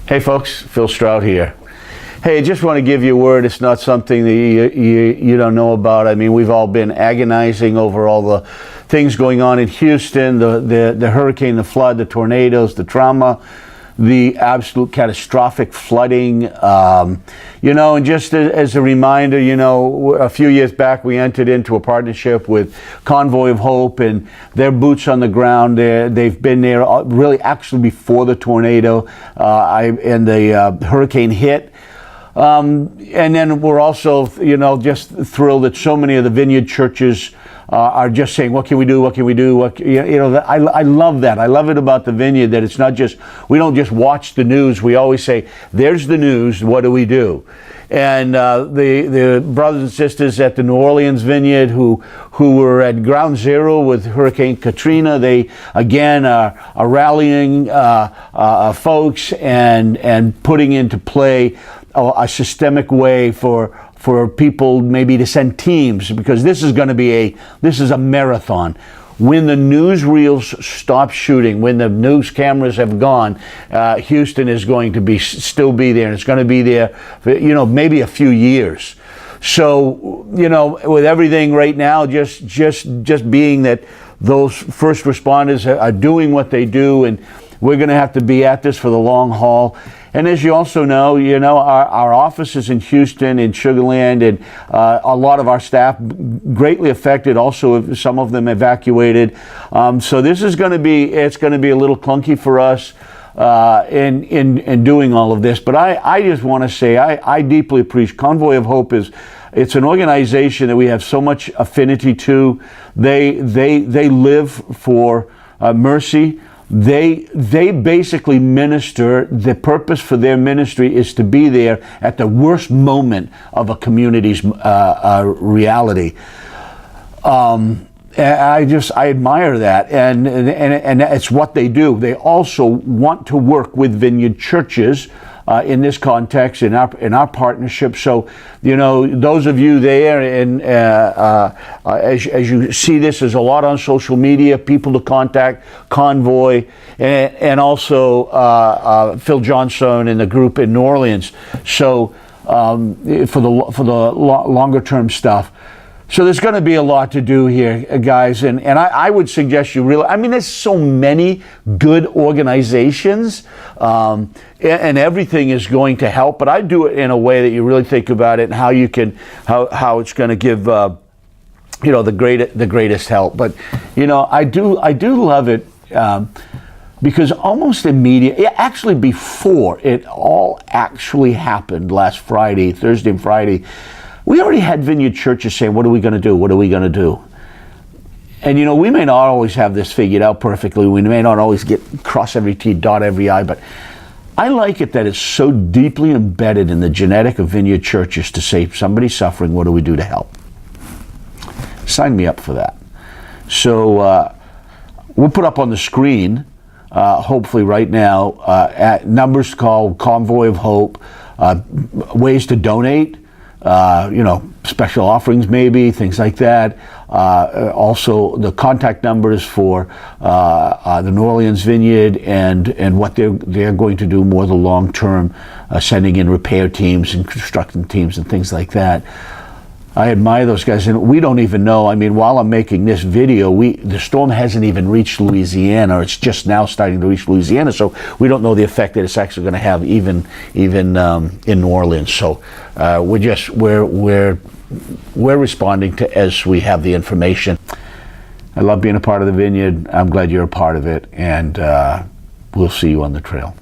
Hey folks, Phil Strout here. Hey, I just want to give you a word. It's not something that you don't know about. I mean, we've all been agonizing over all the things going on in Houston, the hurricane, the flood, the tornadoes, the trauma, the absolute catastrophic flooding. And just as a reminder, a few years back we entered into a partnership with Convoy of Hope, and their boots on the ground. They've been there really actually before the tornado and the hurricane hit. And then we're also, just thrilled that so many of the Vineyard churches are just saying, what can we do? What can we do? I love that. I love it about the Vineyard that it's not just, we don't just watch the news. We always say, there's the news. What do we do? And the brothers and sisters at the New Orleans Vineyard who were at ground zero with Hurricane Katrina, they again are rallying folks and putting into play a systemic way for people maybe to send teams, because this is a marathon. When the newsreels stop shooting, when the news cameras have gone, Houston is going to still be there, and it's going to be there for, maybe a few years. So, with everything right now, just being that those first responders are doing what they do, and we're going to have to be at this for the long haul. And as you also know, our office is in Houston, in Sugar Land, and a lot of our staff greatly affected. Also, some of them evacuated. So this is going to be a little clunky for us in doing all of this. But I just want to say I deeply appreciate Convoy of Hope. It's an organization that we have so much affinity to. They live for mercy. They basically minister. The purpose for their ministry is to be there at the worst moment of a community's reality. I admire that, and it's what they do. They also want to work with Vineyard churches in this context, in our partnership. So, those of you there, and as you see this, there's a lot on social media, people to contact, Convoy, and also Phil Johnson and the group in New Orleans. So for the longer term stuff. So there's going to be a lot to do here, guys, and I would suggest there's so many good organizations, and everything is going to help, but I do it in a way that you really think about it and how it's going to give the greatest help. But I do love it because almost immediately, actually before it all actually happened last Thursday and Friday, we already had Vineyard churches saying, what are we going to do? What are we going to do? And we may not always have this figured out perfectly. We may not always cross every T, dot every I, but I like it that it's so deeply embedded in the genetic of Vineyard churches to say, somebody's suffering, what do we do to help? Sign me up for that. So we'll put up on the screen, hopefully right now, at numbers called Convoy of Hope, ways to donate. Special offerings maybe, things like that. Also the contact numbers for the New Orleans Vineyard and what they're going to do more the long term, sending in repair teams and construction teams and things like that. I admire those guys, and we don't even know. I mean, while I'm making this video, the storm hasn't even reached Louisiana. It's just now starting to reach Louisiana, so we don't know the effect that it's actually going to have even in New Orleans. So we're responding to as we have the information. I love being a part of the Vineyard. I'm glad you're a part of it, and we'll see you on the trail.